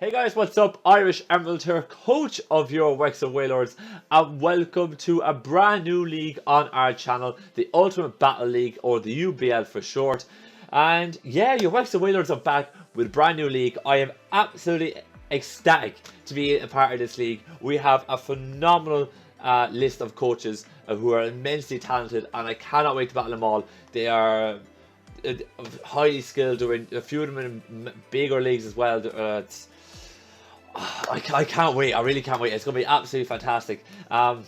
Hey guys, what's up? IrishEmerald here, coach of your Wexford Wailords, and welcome to a brand new league on our channel, the Ultimate Battle League, or the UBL for short. And yeah, your Wexford Wailords are back with a brand new league. I am absolutely ecstatic to be a part of this league. We have a phenomenal list of coaches who are immensely talented, and I cannot wait to battle them all. They are highly skilled, doing a few of them in bigger leagues as well. I can't wait. I really can't wait. It's going to be absolutely fantastic. And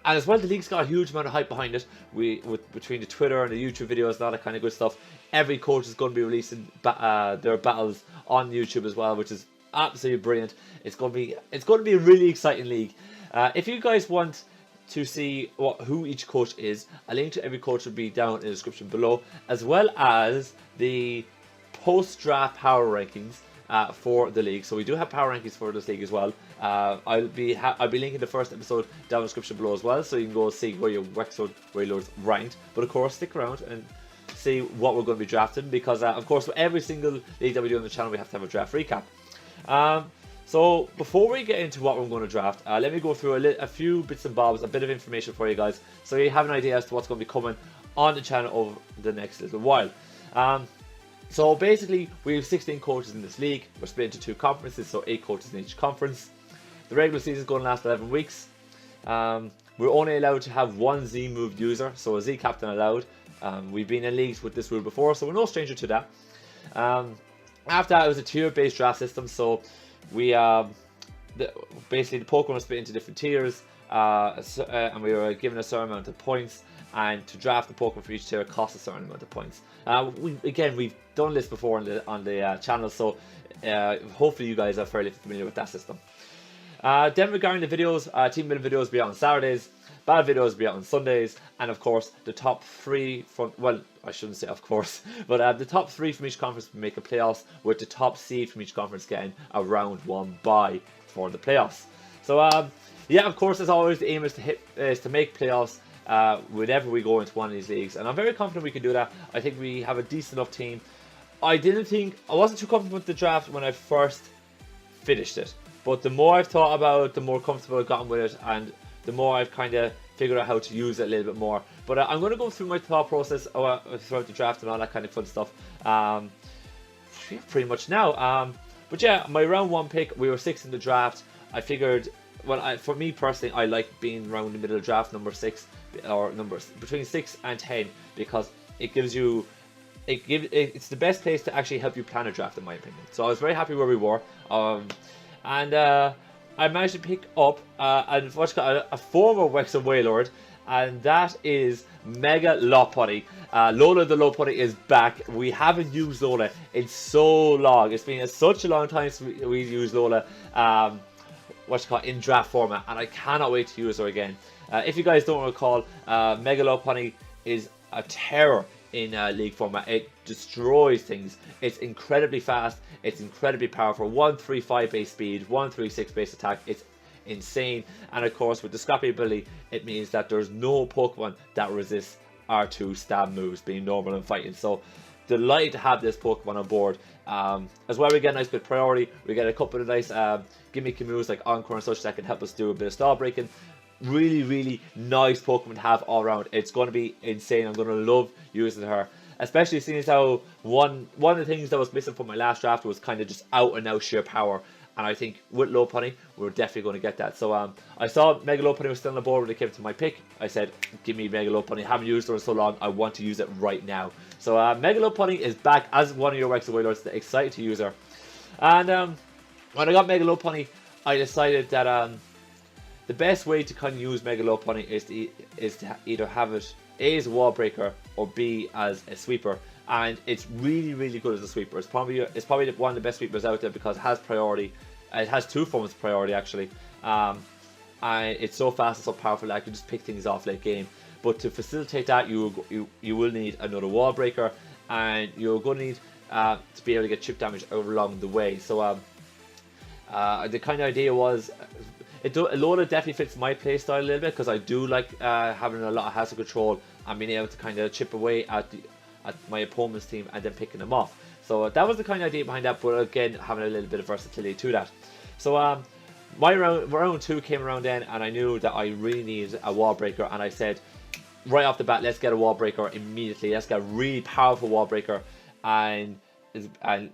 as well, the league's got a huge amount of hype behind it. Between the Twitter and the YouTube videos and all that kind of good stuff, every coach is going to be releasing their battles on YouTube as well, which is absolutely brilliant. It's going to be a really exciting league. If you guys want to see who each coach is, a link to every coach will be down in the description below, as well as the post-draft power rankings for the league. So we do have power rankings for this league as well. I'll be linking the first episode down in the description below as well, so you can go see where your Wexford Wailords ranked. But of course, stick around and see what we're going to be drafting, because of course, for every single league that we do on the channel, we have to have a draft recap. So before we get into what we're going to draft, let me go through a few bits and bobs, a bit of information for you guys, so you have an idea as to what's going to be coming on the channel over the next little while. So basically, we have 16 coaches in this league. We're split into 2 conferences, so 8 coaches in each conference. The regular season is going to last 11 weeks. We're only allowed to have 1 Z-moved user, so a Z-captain allowed. We've been in leagues with this rule before, so we're no stranger to that. After that, it was a tier-based draft system, so we basically the Pokemon was split into different tiers, and we were given a certain amount of points. And to draft the Pokemon for each tier costs a certain amount of points. We've done this before on the channel, so hopefully you guys are fairly familiar with that system. Then regarding the videos, team building videos will be out on Saturdays, battle videos will be out on Sundays, and of course the top 3 from, well, I shouldn't say of course, but the top 3 from each conference will make a playoffs, with the top seed from each conference getting a round 1 bye for the playoffs. So yeah, of course, as always, the aim is to make playoffs whenever we go into one of these leagues, and I'm very confident we can do that. I think we have a decent enough team. I wasn't too comfortable with the draft when I first finished it, but the more I've thought about it, the more comfortable I've gotten with it, and the more I've kind of figured out how to use it a little bit more. But I'm going to go through my thought process throughout the draft and all that kind of fun stuff pretty much now. But yeah, my round 1 pick, we were 6 in the draft. I figured, well, for me personally, I like being around the middle of the draft, number 6, or numbers between 6 and 10, because it gives you, it's the best place to actually help you plan a draft, in my opinion. So I was very happy where we were, and I managed to pick up a former Wexford Wailord, and that is Megalopunny. Lola the Lopunny is back. We haven't used Lola in so long. It's been such a long time since we used Lola in draft format, and I cannot wait to use her again. If you guys don't recall, Megalopunny is a terror in league format. It destroys things. It's incredibly fast. It's incredibly powerful. 135 base speed, 136 base attack. It's insane. And of course, with the scrappy ability, it means that there's no Pokemon that resists R2 stab moves, being normal and fighting. So delighted to have this Pokemon on board. As well, we get a nice bit of priority. We get a couple of nice gimmicky moves like Encore and such that can help us do a bit of stall breaking. Really nice Pokemon to have all around. It's going to be insane. I'm going to love using her, especially seeing as how one of the things that was missing from my last draft was kind of just out and out sheer power, and I think with Lopunny we're definitely going to get that. So I saw Megalopunny was still on the board when it came to my pick. I said, give me Megalopunny. Haven't used her in so long, I want to use it right now. So Megalopunny is back as one of your Wexford Wailords. Excited to use her. And when I got Megalopunny, I decided that the best way to kind of use Megalopunny is to either have it A as a wall breaker or B as a sweeper, and it's really good as a sweeper. It's probably one of the best sweepers out there because it has priority. It has 2 forms of priority actually, and it's so fast and so powerful that I can just pick things off late game. But to facilitate that, you will need another wall breaker, and you're going to need to be able to get chip damage along the way. So the kind of idea was, Lola definitely fits my playstyle a little bit, because I do like having a lot of hassle control and being able to kind of chip away at my opponent's team and then picking them off. So that was the kind of idea behind that, but again, having a little bit of versatility to that. So my round 2 came around then, and I knew that I really needed a wall breaker, and I said, right off the bat, let's get a wall breaker immediately. Let's get a really powerful wall breaker, and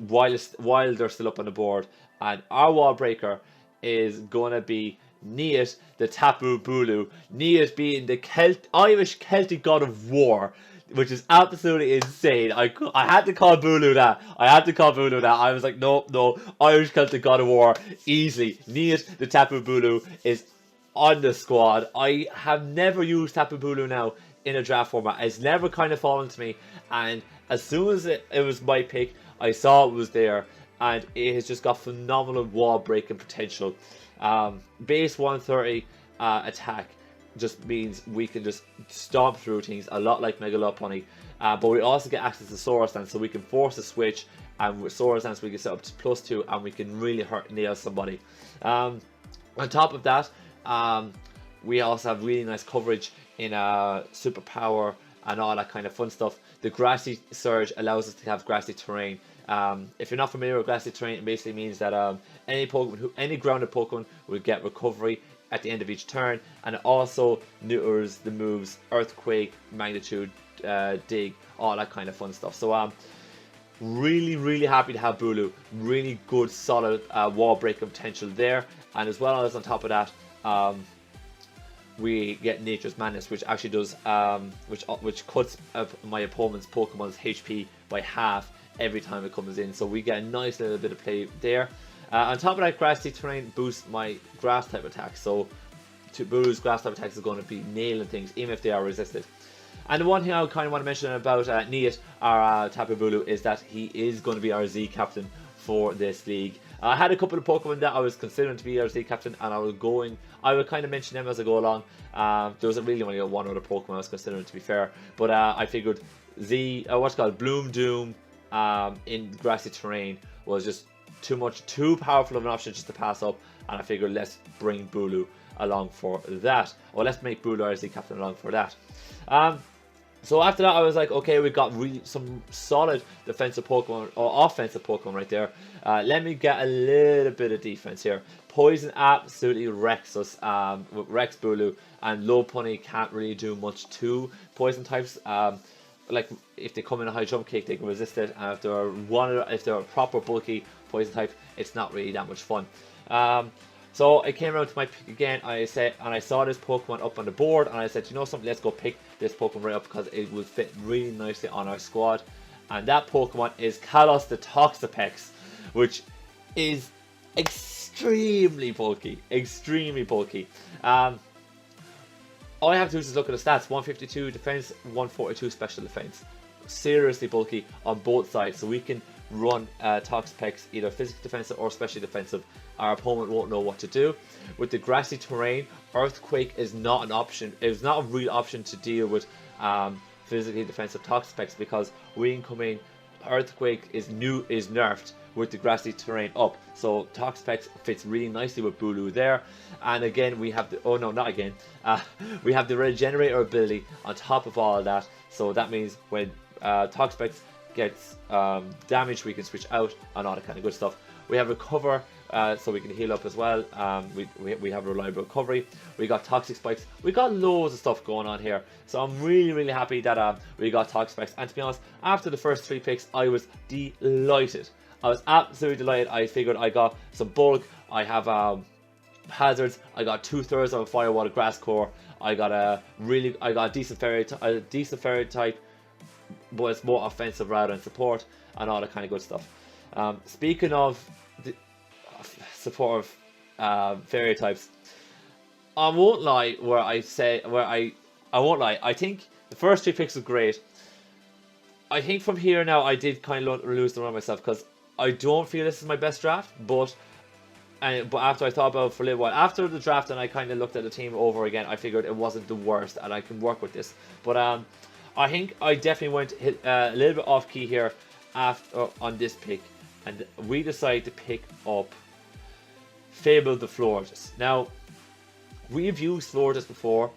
while they're still up on the board, and our wall breaker is gonna be Neat the Tapabulu. Neat being the Irish Celtic god of war, which is absolutely insane. I had to call Bulu that. I was like, no, Irish Celtic god of war, easily. Neat the Tapabulu is on the squad. I have never used Tapabulu now in a draft format. It's never kind of fallen to me, and as soon as it was my pick, I saw it was there, and it has just got phenomenal wall breaking potential. Base 130 attack just means we can just stomp through things a lot like Megalopunny, but we also get access to Sora Stance, so we can force a switch, and with Sora Stance we can set up to +2, and we can really nail somebody. On top of that, we also have really nice coverage in Superpower and all that kind of fun stuff. The Grassy Surge allows us to have grassy terrain. If you're not familiar with grassy terrain, it basically means that any grounded Pokemon will get recovery at the end of each turn, and it also neuters the moves Earthquake, Magnitude, Dig, all that kind of fun stuff. So really happy to have Bulu. Really good, solid wall breaking potential there, and as well as on top of that, we get Nature's Madness, which actually does which cuts my opponent's Pokemon's HP by half every time it comes in. So we get a nice little bit of play there. On top of that, Grassy Terrain boosts my grass type attack. So Bulu's grass type attacks is going to be nailing things, even if they are resisted. And the one thing I kind of want to mention about Neat, our Tapabulu, is that he is going to be our Z captain for this league. I had a couple of Pokemon that I was considering to be our Z captain, and I would kind of mention them as I go along. There was really only one other Pokemon I was considering, to be fair, but I figured Bloom Doom in grassy terrain was just too powerful of an option just to pass up, and I figured let's bring Bulu along for that, or let's make Bulu our Z captain along for that. So after that, I was like, okay, we've got really some solid defensive Pokemon, or offensive Pokemon right there. Let me get a little bit of defense here. Poison absolutely wrecks us with Rex Bulu, and Lopunny can't really do much to Poison types. Like, if they come in a high jump kick, they can resist it, and if they're a proper bulky Poison type, it's not really that much fun. So I came around to my pick again, and I saw this Pokemon up on the board, and I said, you know something, let's go pick this Pokemon right up, because it will fit really nicely on our squad. And that Pokemon is Kalos the Topspecs, which is extremely bulky. All I have to do is look at the stats: 152 defense, 142 special defense. Seriously bulky on both sides, so we can run Topspecs either physical defensive or specially defensive. Our opponent won't know what to do. With the grassy terrain, Earthquake is not an option. It's not a real option to deal with physically defensive Topspecs, because we can come in. Earthquake is nerfed with the grassy terrain up, so Topspecs fits really nicely with Bulu there. And again, we have we have the Regenerator ability on top of all of that. So that means when Topspecs gets damage, we can switch out and all that kind of good stuff. We have Recover, so we can heal up as well. We have Reliable Recovery. We got Toxic Spikes. We got loads of stuff going on here. So I'm really happy that we got Toxic Spikes. And to be honest, after the first 3 picks, I was delighted. I was absolutely delighted. I figured I got some bulk. I have hazards. I got 2/3 of a Fire Water Grass Core. I got a decent fairy type, but it's more offensive rather than support, and all that kind of good stuff. Speaking of the support of fairy types, I won't lie. I won't lie. I think the first 3 picks were great. I think from here now, I did kind of lose the run myself, because I don't feel this is my best draft. But after I thought about it for a little while, after the draft, and I kind of looked at the team over again, I figured it wasn't the worst, and I can work with this. But I think I definitely went a little bit off key here on this pick, and we decided to pick up Fable the Florges. Now, we've used Florges before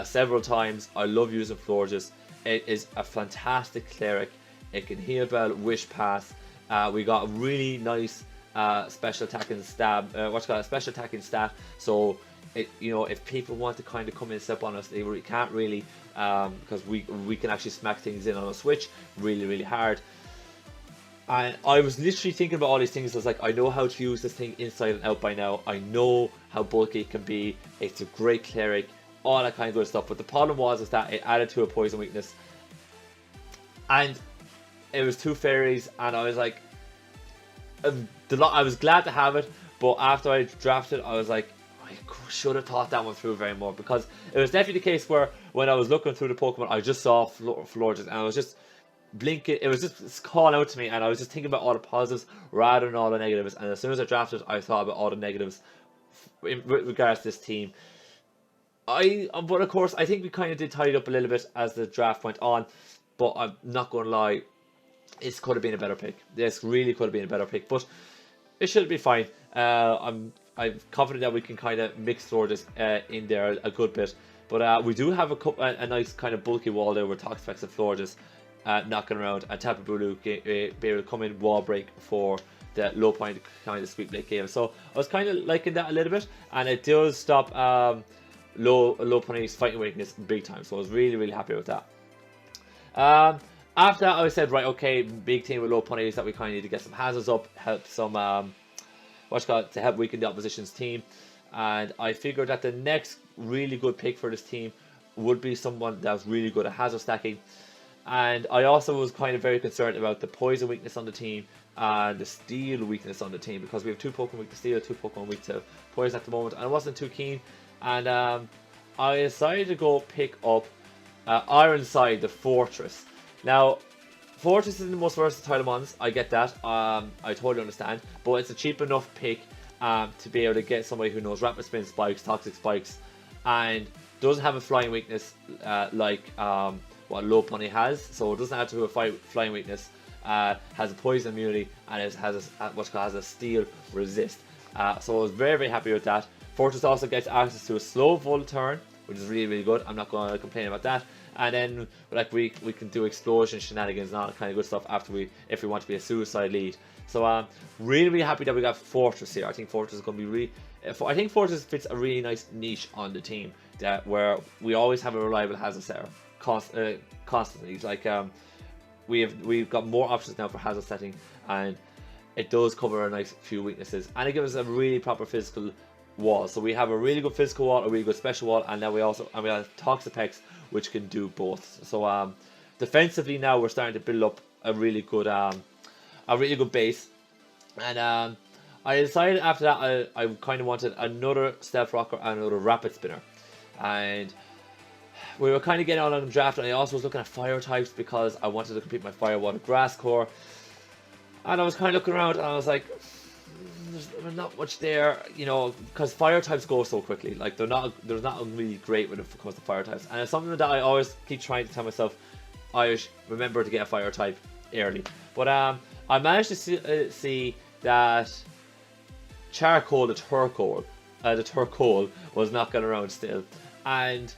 several times. I love using Florges. It is a fantastic cleric. It can heal bell, wish pass. We got a really nice special attacking stab. What's called a special attacking stat. So if people want to kind of come in and step on us, they can't really, because we can actually smack things in on a switch really hard. And I was literally thinking about all these things. I was like, I know how to use this thing inside and out by now. I know how bulky it can be. It's a great cleric, all that kind of good stuff. But the problem was that it added to a poison weakness, and it was 2 fairies, and I was like, I was glad to have it. But after I drafted, I was like, I should have thought that one through very more, because it was definitely the case where when I was looking through the Pokemon, I just saw Florges, and I was just blinking. It was just calling out to me, and I was just thinking about all the positives rather than all the negatives. And as soon as I drafted, I thought about all the negatives in regards to this team. But of course, I think we kind of did tidy up a little bit as the draft went on. But I'm not going to lie, this could have been a better pick. This really could have been a better pick, but it should be fine. I'm confident that we can kind of mix Florges in there a good bit. But we do have a nice kind of bulky wall there with Topspecs and Florges knocking around, and Tapabulu be able to come in wall break for the low point kind of sweep late game. So I was kind of liking that a little bit, and it does stop Lopunny's fighting weakness big time. So I was really happy with that. After that, I said, right, okay, big team with Lopunny is that we kind of need to get some hazards up, help some to help weaken the opposition's team. And I figured that the next really good pick for this team would be someone that was really good at hazard stacking. And I also was kind of very concerned about the poison weakness on the team and the steel weakness on the team, because we have 2 Pokemon weak to steel, 2 Pokemon weak to poison at the moment, and I wasn't too keen. And I decided to go pick up Ironside, the Fortress. Now, Fortress isn't the most versatile ones, I get that, I totally understand, but it's a cheap enough pick to be able to get somebody who knows Rapid Spin spikes, Toxic spikes, and doesn't have a flying weakness like what Lopunny has. So it doesn't have to have a flying weakness, has a poison immunity, and it has a steel resist. So I was very happy with that. Fortress also gets access to a slow Volt turn, which is really good. I'm not going to complain about that. And then like we can do explosion shenanigans and all that kind of good stuff if we want to be a suicide lead. So really happy that we got Fortress here. I think Fortress is going to be really. I think Fortress fits a really nice niche on the team, where we always have a reliable hazard setter constantly. Like we've got more options now for hazard setting, and it does cover a nice few weaknesses, and it gives us a really proper physical wall. So we have a really good physical wall, a really good special wall, and now we have Topspecs, which can do both. So defensively now we're starting to build up a really good base. And I decided after that I kind of wanted another Stealth Rocker and another Rapid Spinner, and we were kind of getting on the draft. And I also was looking at fire types because I wanted to complete my Fire, Water, Grass core. And I was kind of looking around, and I was like, there's not much there, because fire types go so quickly. Like they're not really great when it comes to fire types, and it's something that I always keep trying to tell myself, Irish, remember to get a fire type early. But I managed to see that Charcoal, the Turquoise was knocking around still, and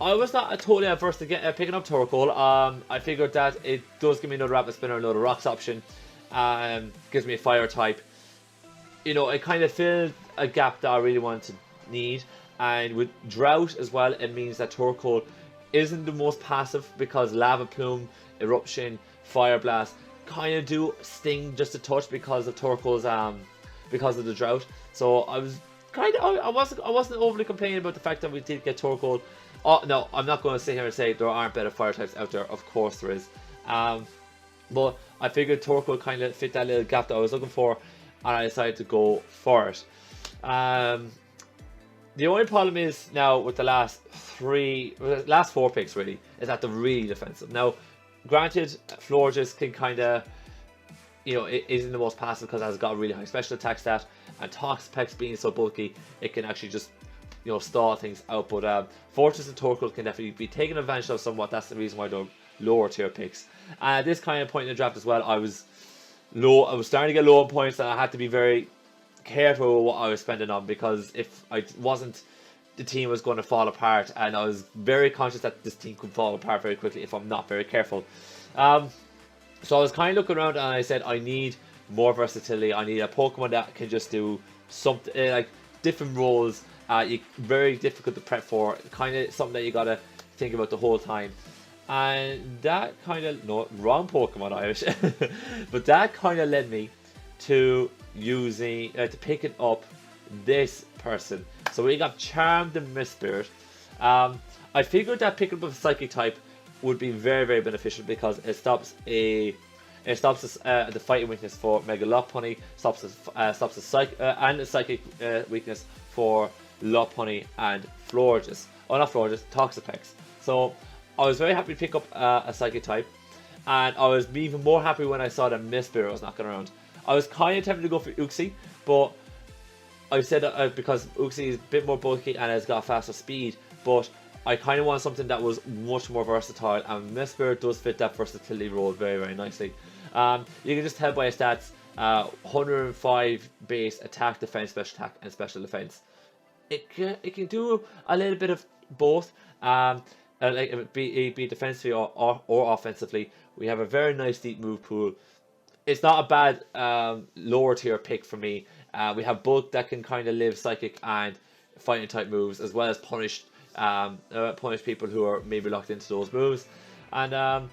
I was not totally adverse to picking up Turquoise. I figured that it does give me another Rapid Spinner, another Rocks option, gives me a fire type. It kind of filled a gap that I really wanted to need. And with Drought as well, it means that Turquoise isn't the most passive, because Lava Plume, Eruption, Fire Blast kind of do sting just a touch because of Turquoise, because of the Drought. So I was I wasn't overly complaining about the fact that we did get Turquoise. Oh no, I'm not going to sit here and say there aren't better fire types out there. Of course there is. But I figured Turquoise kind of fit that little gap that I was looking for, and I decided to go for it. The only problem is now with the last 4 picks really, is that they're really defensive. Now, granted, Florges can kind of, it isn't the most passive because it has got a really high special attack stat, and Topspecs being so bulky, it can actually just, stall things out. But Fortress and Turquoise can definitely be taken advantage of somewhat. That's the reason why they're lower tier picks. And at this kind of point in the draft as well, I was starting to get low on points, and I had to be very careful with what I was spending on, because if I wasn't, the team was going to fall apart, and I was very conscious that this team could fall apart very quickly if I'm not very careful. So I was kind of looking around and I said I need more versatility. I need a Pokemon that can just do something like different roles. Very difficult to prep for. Kind of something that you gotta think about the whole time. And that kind of, no, wrong Pokemon, Irish. But that kind of led me to using to picking up this person. So we got Charmed and Mistspirit. I figured that picking up a Psychic type would be very, very beneficial because it stops the fighting weakness for Megalopunny, stops the psychic weakness for Lopunny and Florges. Oh, not Florges, Toxapex. So I was very happy to pick up a Psychic type, and I was even more happy when I saw that Mistspirit was knocking around. I was kind of tempted to go for Uxie, but I said because Uxie is a bit more bulky and has got faster speed, but I kind of want something that was much more versatile, and Mistspirit does fit that versatility role very, very nicely. You can just tell by his stats, 105 base attack, defense, special attack, and special defense. It can do a little bit of both. Like it be defensively or offensively. We have a very nice deep move pool. It's not a bad lower tier pick for me. We have Bulk that can kind of live Psychic and fighting type moves, as well as punish people who are maybe locked into those moves. And I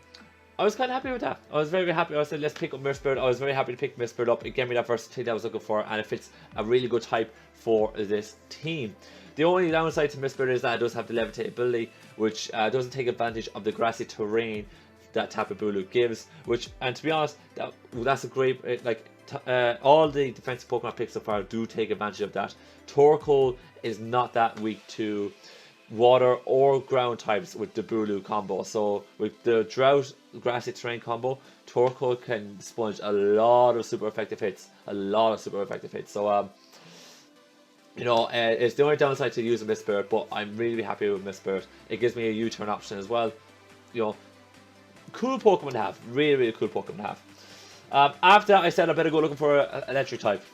was kind of happy with that. I was very, very happy. I said, let's pick up Mistspirit. I was very happy to pick Mistspirit up. It gave me that versatility that I was looking for, and it fits a really good type for this team. The only downside to Mistspirit is that it does have the levitate ability, which doesn't take advantage of the grassy terrain that Tapabulu gives. And to be honest, that's a great, all the defensive Pokemon picks so far do take advantage of that. Torkoal is not that weak to water or ground types with the Bulu combo. So with the Drought grassy terrain combo, Torkoal can sponge a lot of super effective hits. So it's the only downside to using Mistspirit, but I'm really happy with Mistspirit. It gives me a U-turn option as well. Cool Pokemon to have. Really, really cool Pokemon to have. After that, I said I better go looking for an electric type.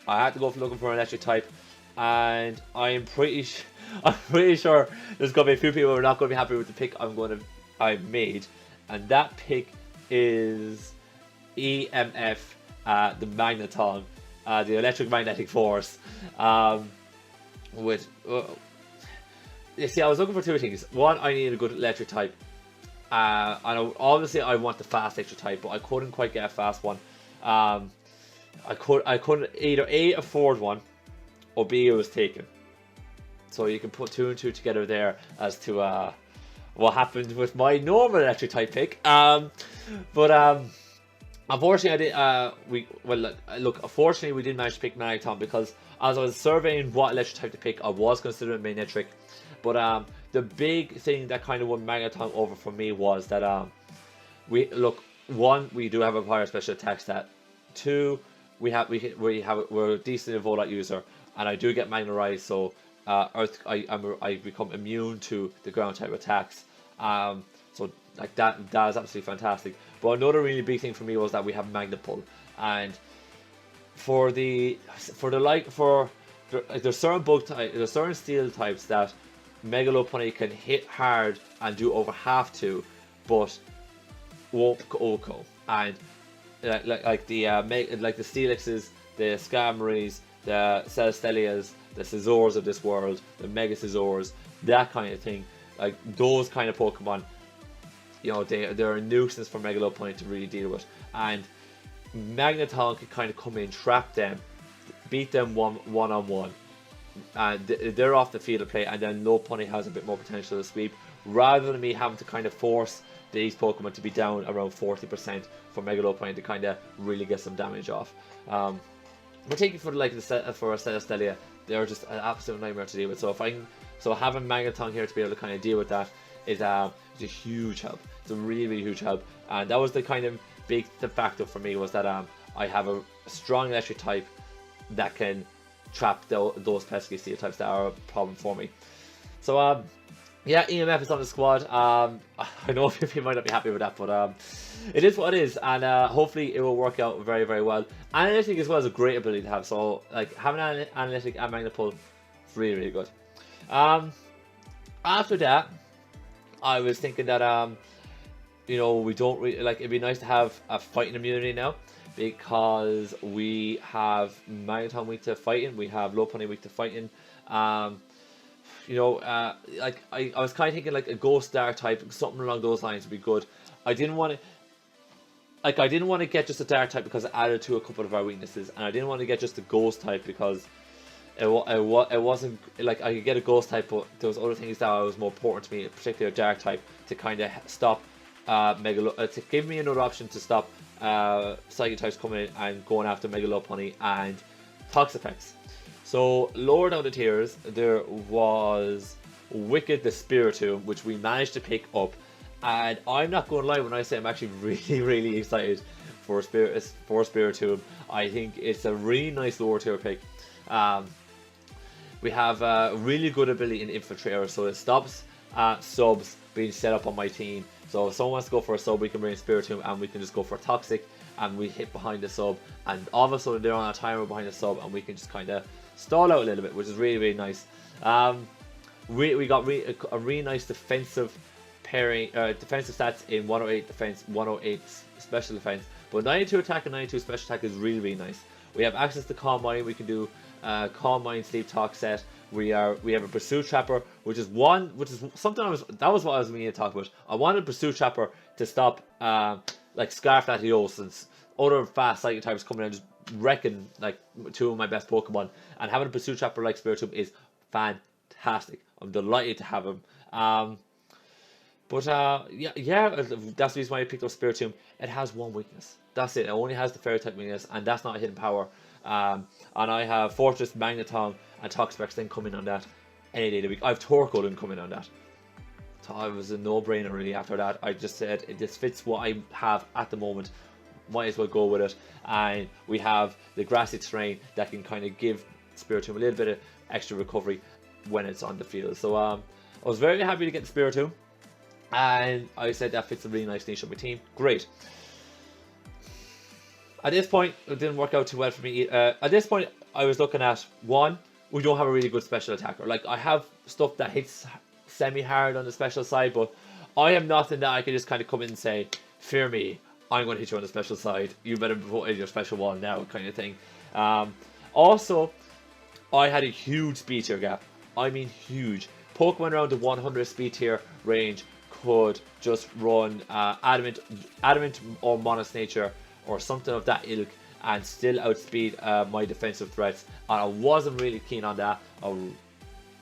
I had to go looking for an electric type, and I'm pretty sure there's going to be a few people who are not going to be happy with the pick I made, and that pick is EMF, the Magneton, the electric magnetic force. You see, I was looking for two things. One, I needed a good electric type. And obviously I want the fast electric type, but I couldn't quite get a fast one. I couldn't either A, afford one, or B, it was taken. So you can put two and two together there as to what happened with my normal electric type pick. Unfortunately, unfortunately we didn't manage to pick Magneton, because as I was surveying what electric type to pick, I was considering Magnetric. But the big thing that kind of won Magneton over for me was that we do have a higher special attack stat. Two, we're a decent Volite user, and I do get Magnerize, so I become immune to the ground type attacks. So like that is absolutely fantastic. But another really big thing for me was that we have Magnepull, and there's certain steel types that Megalopunny can hit hard and do over half to, but won't OHKO. And like the Steelixes, the Skarmories, the Celestelias, the Scizors of this world, the Mega Scizors, that kind of thing, like those kind of Pokemon, they're a nuisance for Megalopunny to really deal with. And Magneton can kind of come in, trap them, beat them one-on-one. And they're off the field of play, and then Lopunny has a bit more potential to sweep, rather than me having to kind of force these Pokemon to be down around 40% for Megalopunny to kind of really get some damage off. But taking for a Celestelia, they're just an absolute nightmare to deal with. So having Magneton here to be able to kind of deal with that is a huge help. It's a really, really huge help, and that was the kind of big factor for me, was that I have a strong electric type that can trap those pesky steel types that are a problem for me. So yeah, EMF is on the squad. I know people might not be happy with that, but it is what it is, and hopefully it will work out very, very well. Analytic as well is a great ability to have, so like having Analytic and Magnepull is really, really good. After that, I was thinking that you know, we don't really like. It'd be nice to have a fighting immunity now, because we have Magneton weak to fighting, we have Lopunny weak to fighting. You know, like I was kind of thinking like a Ghost Dark type, something along those lines would be good. I didn't want to get just a Dark type because it added to a couple of our weaknesses, and I didn't want to get just a Ghost type because it wasn't like I could get a Ghost type, but there was other things that was more important to me, particularly a Dark type, to kind of stop to give me another option to stop Psychic types coming in and going after Megalopunny and Topspecs. So lower down the tiers, there was Wicked the Spiritomb, which we managed to pick up, and I'm not going to lie when I say I'm actually really excited for Spiritomb. I think it's a really nice lower tier pick. We have a really good ability in Infiltrator, so it stops subs being set up on my team. So if someone wants to go for a sub, we can bring Spiritomb and we can just go for Toxic, and we hit behind the sub, and all of a sudden they're on a timer behind the sub, and we can just kind of stall out a little bit, which is really nice. We got a really nice defensive pairing, defensive stats in 108 defense, 108 special defense, but 92 attack and 92 special attack is really nice. We have access to Calm Mind. We can do Calm Mind, Sleep Talk set. We have a Pursuit Trapper, which is something that was what I was meaning to talk about. I wanted Pursuit Trapper to stop like Scarf Latios and other fast Psychic types coming in and just wrecking like two of my best Pokemon. And having a Pursuit Trapper like Spiritomb is fantastic. I'm delighted to have him. Yeah, that's the reason why I picked up Spiritomb. It has one weakness. That's it. It only has the Fairy type weakness, and that's not a hidden power. And I have Fortress, Magneton, and Topspecs then coming on that any day of the week. I have Torkoal coming on that. So it was a no-brainer really after that. I just said, it just fits what I have at the moment. Might as well go with it. And we have the grassy terrain that can kind of give Spiritomb a little bit of extra recovery when it's on the field. So I was very happy to get the Spiritomb. And I said that fits a really nice niche on my team. Great. At this point, it didn't work out too well for me. At this point, I was looking at, one, we don't have a really good special attacker. Like, I have stuff that hits semi-hard on the special side, but I have nothing that I can just kind of come in and say, fear me, I'm going to hit you on the special side. You better put in your special one now, kind of thing. Also, I had a huge speed tier gap. I mean, huge. Pokemon around the 100 speed tier range could just run Adamant or Monus Nature or something of that ilk and still outspeed my defensive threats, and I wasn't really keen on that. I was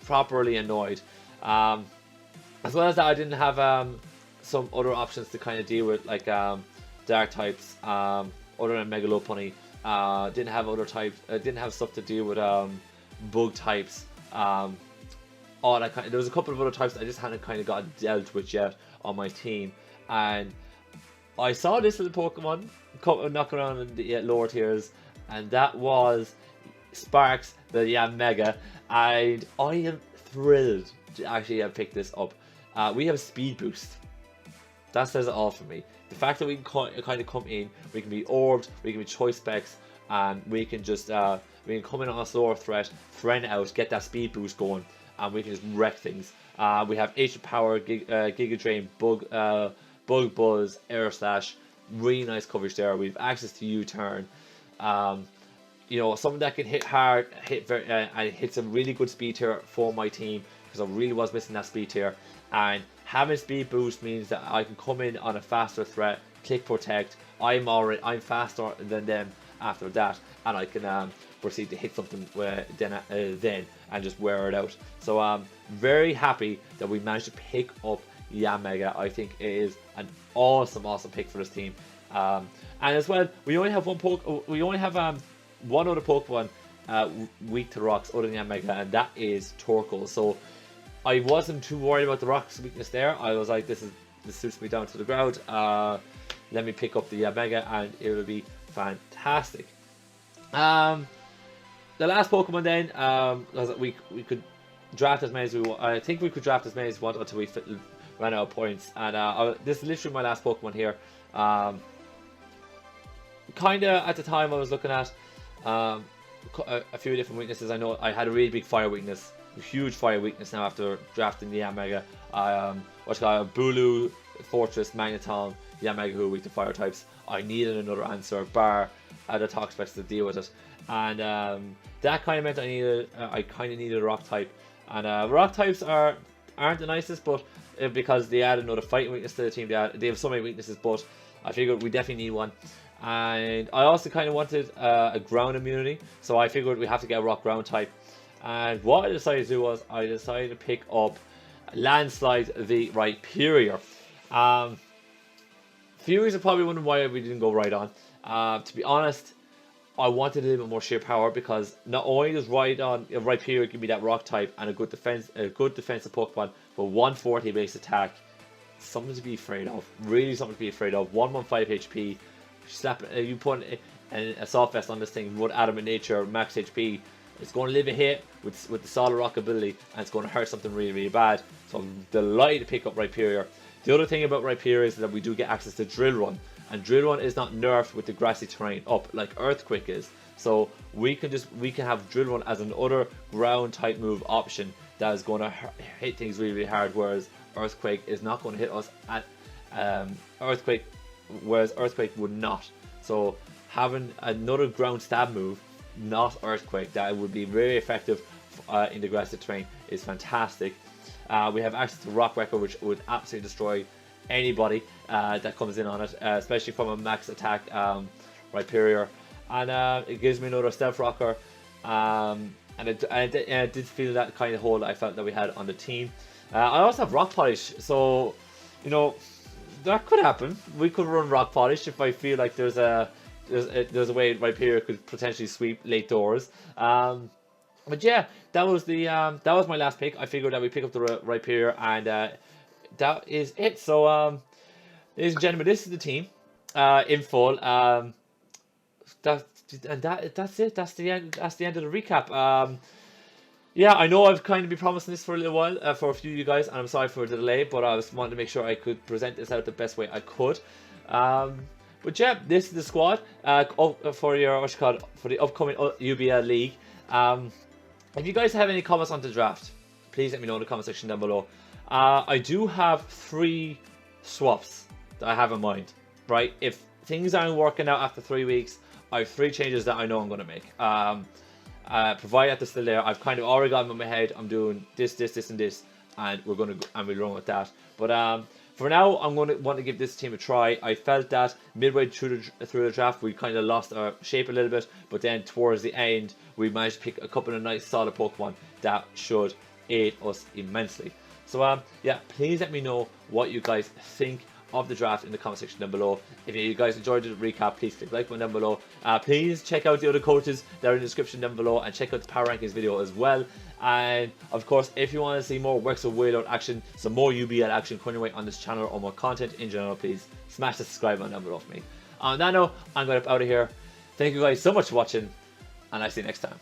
properly annoyed. As well as that, I didn't have some other options to kind of deal with, like Dark types, other than Megalopunny. Didn't have other types. Didn't have stuff to deal with Bug types. All that kind. There was a couple of other types that I just hadn't kind of got dealt with yet on my team, and I saw this little Pokemon knocking around in the lower tiers, and that was Sparks, the Yanmega, and I am thrilled to actually have picked this up. We have Speed Boost. That says it all for me. The fact that we can kind of come in, we can be orbed, we can be Choice Specs, and we can just we can come in on a slower threat, friend out, get that speed boost going, and we can just wreck things. We have Ancient Power, Giga Drain, Bug Buzz, Air Slash. Really nice coverage there. We have access to U-Turn. You know, something that can hit hard, and hits a really good speed tier for my team, because I really was missing that speed tier. And having speed boost means that I can come in on a faster threat, click protect. I'm faster than them after that, and I can proceed to hit something then and just wear it out. So I'm very happy that we managed to pick up Yanmega. I think it is an awesome pick for this team. And as well, we only have one other Pokemon weak to rocks other than Yanmega, and that is Torkoal. So I wasn't too worried about the rocks weakness there. I was like, this suits me down to the ground. Let me pick up the Yanmega and it will be fantastic. The last Pokemon then, was we could draft as many as we want. I think we could draft as many as we want until we ran out of points. And this is literally my last Pokemon here. Kinda at the time I was looking at a few different weaknesses. I know I had a really big fire weakness, a huge fire weakness now after drafting the Yanmega. Bulu, Fortress, Magneton, Yanmega who are weak to fire types. I needed another answer, bar the Topspecs to deal with it. And that kind of meant I kind of needed a rock type. And rock types aren't the nicest, but because they add another fighting weakness to the team, they have so many weaknesses, but I figured we definitely need one. And I also kind of wanted a ground immunity, so I figured we have to get a rock ground type. And what I decided to do was I decided to pick up Landslide the Rhyperior. Furies are probably wondering why we didn't go right on. To be honest, I wanted a little bit more sheer power, because not only does Rhyperior give me that rock type and a good defensive Pokemon, but 140 base attack, something to be afraid of. Really something to be afraid of. 115 HP. You put a soft vest on this thing, would Adamant Nature, max HP. It's going to live a hit with the solid rock ability, and it's going to hurt something really, really bad. So I'm delighted to pick up Rhyperior. The other thing about Rhyperior is that we do get access to Drill Run, and Drill Run is not nerfed with the grassy terrain up like Earthquake is. So we can have Drill Run as another ground type move option that is going to hit things really, really hard, whereas Earthquake is not going to hit us at Earthquake would not. So having another ground stab move, not Earthquake, that would be very effective in the grassy terrain is fantastic. We have access to Rock Wrecker, which would absolutely destroy anybody that comes in on it, especially from a max attack Rhyperior. And it gives me another Stealth Rocker, and I did feel that kind of hole that I felt that we had on the team. I also have Rock Polish, so you know that could happen. We could run Rock Polish if I feel like there's a way Rhyperior could potentially sweep late doors. But yeah, that was my last pick. I figured that we pick up the Rhyperior, and that is it. So, ladies and gentlemen, this is the team in full. That's it. That's the end. That's the end of the recap. Yeah, I know I've kind of been promising this for a little while for a few of you guys, and I'm sorry for the delay, but I was wanting to make sure I could present this out the best way I could. But yeah, this is the squad for the upcoming UBL League. If you guys have any comments on the draft, please let me know in the comment section down below. I do have 3 swaps that I have in mind, right? If things aren't working out after 3 weeks, I have 3 changes that I know I'm going to make. Provided that they're still there, I've kind of already got them in my head. I'm doing this, and this, and we'll run with that. But for now, I'm going to want to give this team a try. I felt that midway through the draft, we kind of lost our shape a little bit, but then towards the end, we managed to pick a couple of nice solid Pokemon that should aid us immensely. So yeah, please let me know what you guys think of the draft in the comment section down below. If you guys enjoyed the recap, please click like button down below. Please check out the other coaches that are in the description down below, and check out the power rankings video as well. And of course, if you want to see more Wexford Wailord action, some more UBL action coming your way on this channel, or more content in general, please smash the subscribe button down below for me. On that note, I'm going to be out of here. Thank you guys so much for watching, and I'll see you next time.